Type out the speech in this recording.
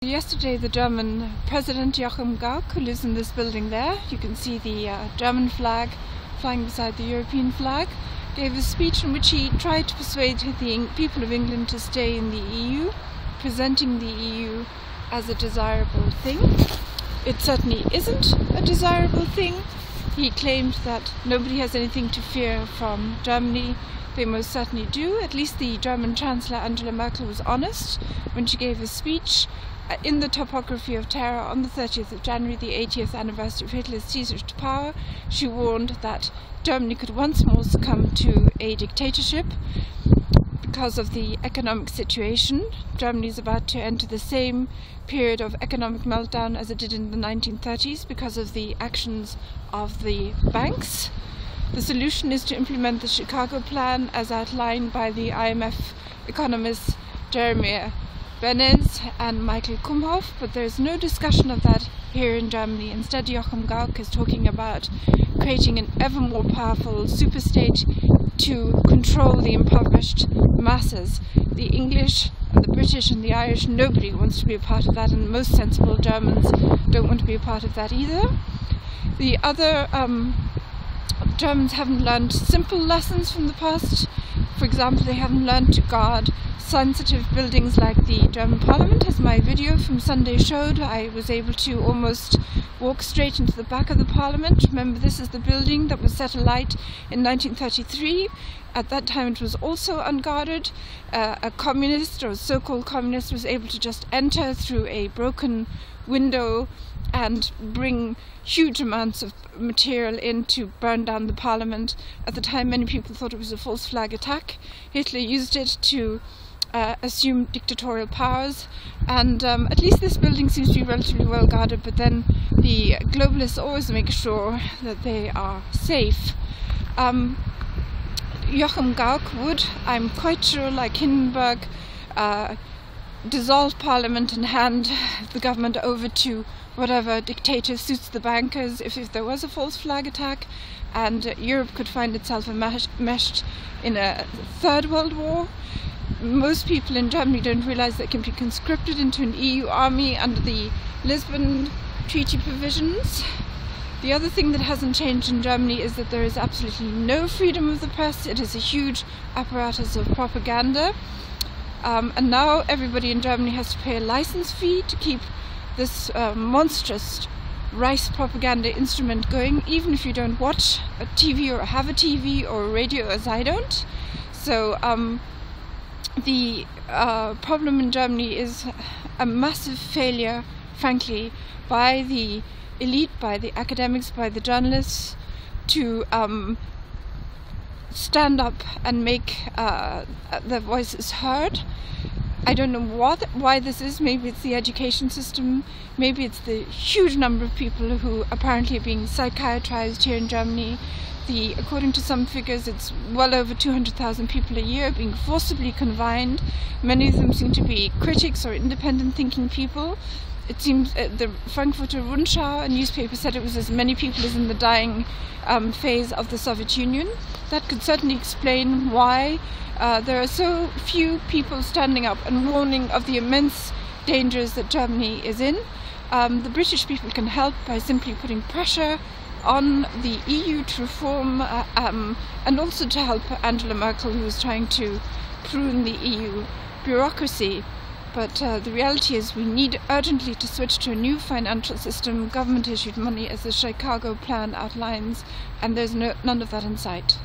Yesterday, the German President Joachim Gauck, who lives in this building there, you can see the German flag flying beside the European flag, gave a speech in which he tried to persuade the people of England to stay in the EU, presenting the EU as a desirable thing. It certainly isn't a desirable thing. He claimed that nobody has anything to fear from Germany. They most certainly do. At least the German Chancellor Angela Merkel was honest when she gave a speech in the topography of terror on the 30th of January, the 80th anniversary of Hitler's seizure to power. She warned that Germany could once more succumb to a dictatorship because of the economic situation. Germany is about to enter the same period of economic meltdown as it did in the 1930s because of the actions of the banks. The solution is to implement the Chicago Plan as outlined by the IMF economists Jeremy Benez and Michael Kumhoff, but there is no discussion of that here in Germany. Instead, Joachim Gauck is talking about creating an ever more powerful superstate to control the impoverished masses. The English and the British and the Irish, nobody wants to be a part of that, and most sensible Germans don't want to be a part of that either. The other Germans haven't learned simple lessons from the past. For example, they haven't learned to guard sensitive buildings like the German Parliament. As my video from Sunday showed, I was able to almost walk straight into the back of the Parliament. Remember, this is the building that was set alight in 1933. At that time it was also unguarded. A communist, or a so-called communist, was able to just enter through a broken window and bring huge amounts of material in to burn down the Parliament. At the time, many people thought it was a false flag attack. Hitler used it to assume dictatorial powers, and at least this building seems to be relatively well guarded, but then the globalists always make sure that they are safe. Joachim Gauck would, I'm quite sure, like Hindenburg, dissolve Parliament and hand the government over to whatever dictator suits the bankers if there was a false flag attack, and Europe could find itself enmeshed in a third world war. Most people in Germany don't realize they can be conscripted into an EU army under the Lisbon Treaty provisions. The other thing that hasn't changed in Germany is that there is absolutely no freedom of the press. It is a huge apparatus of propaganda. And now everybody in Germany has to pay a license fee to keep this monstrous rice propaganda instrument going, even if you don't watch a TV or have a TV or a radio, as I don't. So the problem in Germany is a massive failure, frankly, by the elite, by the academics, by the journalists to stand up and make their voices heard. I don't know why this is. Maybe it's the education system, maybe it's the huge number of people who apparently are being psychiatrized here in Germany. According to some figures, it's well over 200,000 people a year being forcibly confined. Many of them seem to be critics or independent thinking people. It seems the Frankfurter Rundschau, a newspaper, said it was as many people as in the dying phase of the Soviet Union. That could certainly explain why there are so few people standing up and warning of the immense dangers that Germany is in. The British people can help by simply putting pressure on the EU to reform and also to help Angela Merkel, who is trying to prune the EU bureaucracy. But the reality is we need urgently to switch to a new financial system, government issued money as the Chicago Plan outlines, and there's none of that in sight.